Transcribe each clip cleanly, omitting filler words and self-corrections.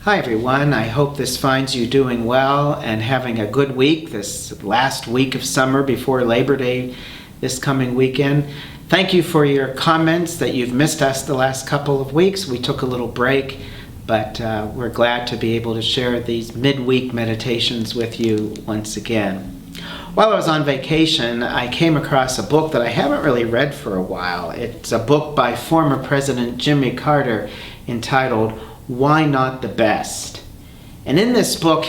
Hi everyone, I hope this finds you doing well and having a good week, this last week of summer before Labor Day this coming weekend. Thank you for your comments that you've missed us the last couple of weeks. We took a little break, but we're glad to be able to share these midweek meditations with you once again. While I was on vacation, I came across a book that I haven't really read for a while. It's a book by former President Jimmy Carter entitled Why Not the Best? And in this book,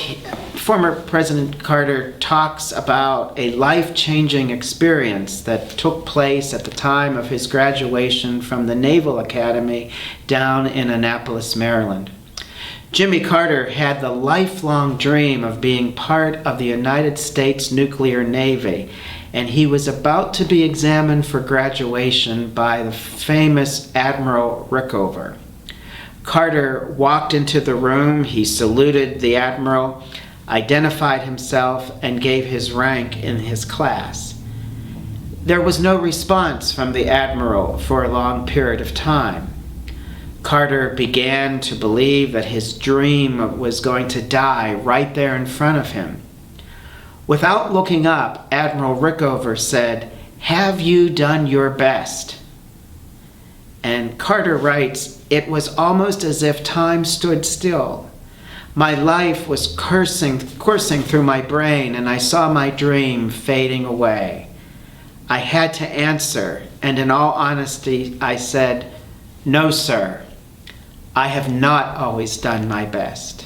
former President Carter talks about a life-changing experience that took place at the time of his graduation from the Naval Academy down in Annapolis, Maryland. Jimmy Carter had the lifelong dream of being part of the United States Nuclear Navy, and he was about to be examined for graduation by the famous Admiral Rickover. Carter walked into the room, he saluted the admiral, identified himself, and gave his rank in his class. There was no response from the admiral for a long period of time. Carter began to believe that his dream was going to die right there in front of him. Without looking up, Admiral Rickover said, "Have you done your best?" And Carter writes, "It was almost as if time stood still. My life was coursing through my brain, and I saw my dream fading away. I had to answer, and in all honesty, I said, 'No, sir. I have not always done my best.'"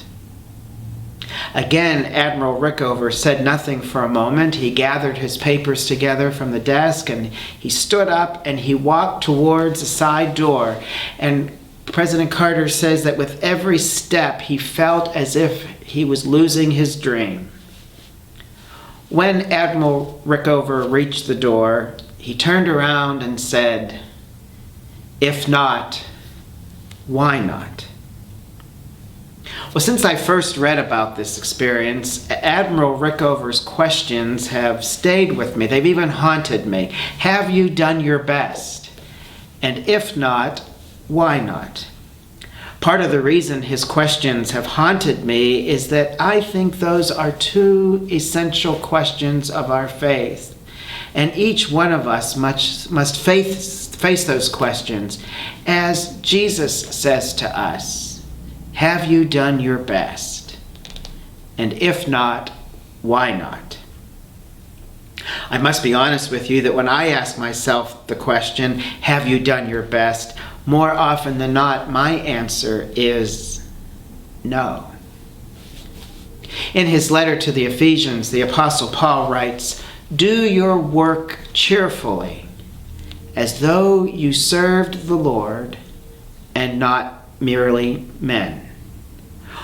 Again, Admiral Rickover said nothing for a moment. He gathered his papers together from the desk, and he stood up and he walked towards a side door. And President Carter says that with every step, he felt as if he was losing his dream. When Admiral Rickover reached the door, he turned around and said, "If not, why not?" Well, since I first read about this experience, Admiral Rickover's questions have stayed with me. They've even haunted me. Have you done your best? And if not, why not? Part of the reason his questions have haunted me is that I think those are two essential questions of our faith. And each one of us must face those questions. As Jesus says to us, have you done your best? And if not, why not? I must be honest with you that when I ask myself the question, have you done your best? More often than not, my answer is no. In his letter to the Ephesians, the Apostle Paul writes, "Do your work cheerfully, as though you served the Lord and not merely men."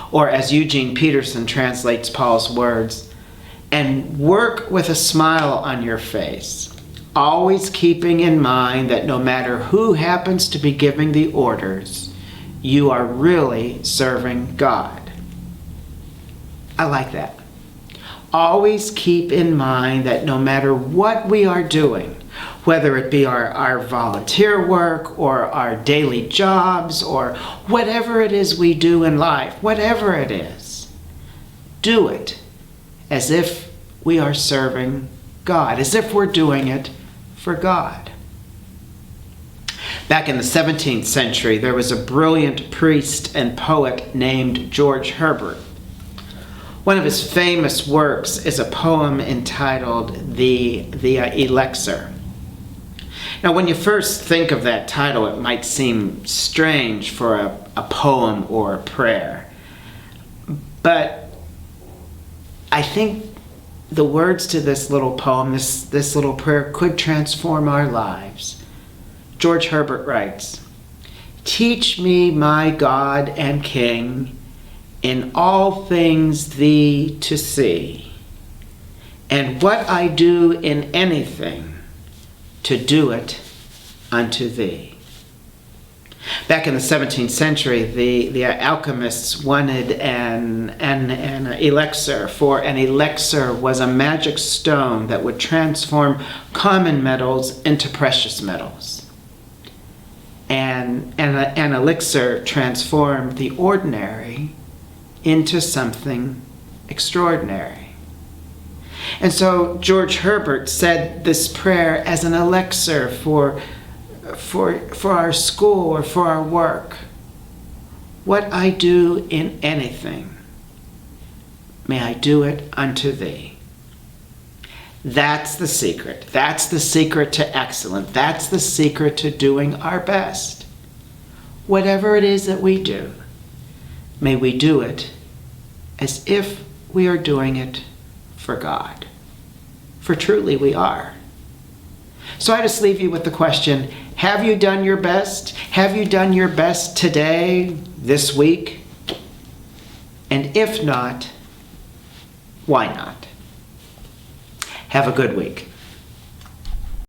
Or as Eugene Peterson translates Paul's words, "And work with a smile on your face, always keeping in mind that no matter who happens to be giving the orders, you are really serving God." I like that. Always keep in mind that no matter what we are doing, whether it be our volunteer work or our daily jobs or whatever it is we do in life, whatever it is, do it as if we are serving God, as if we're doing it for God. Back in the 17th century, there was a brilliant priest and poet named George Herbert. One of his famous works is a poem entitled The Elixir. Now, when you first think of that title, it might seem strange for a poem or a prayer. But I think the words to this little poem, this little prayer, could transform our lives. George Herbert writes, "Teach me, my God and King, in all things thee to see, and what I do in anything, to do it unto thee." Back in the 17th century, the alchemists wanted an elixir, for an elixir was a magic stone that would transform common metals into precious metals. And an elixir transformed the ordinary into something extraordinary. And so George Herbert said this prayer as an elixir for our school or for our work. What I do in anything, may I do it unto thee. That's the secret. That's the secret to excellence. That's the secret to doing our best. Whatever it is that we do, may we do it as if we are doing it for God. For truly we are. So I just leave you with the question, have you done your best? Have you done your best today, this week? And if not, why not? Have a good week.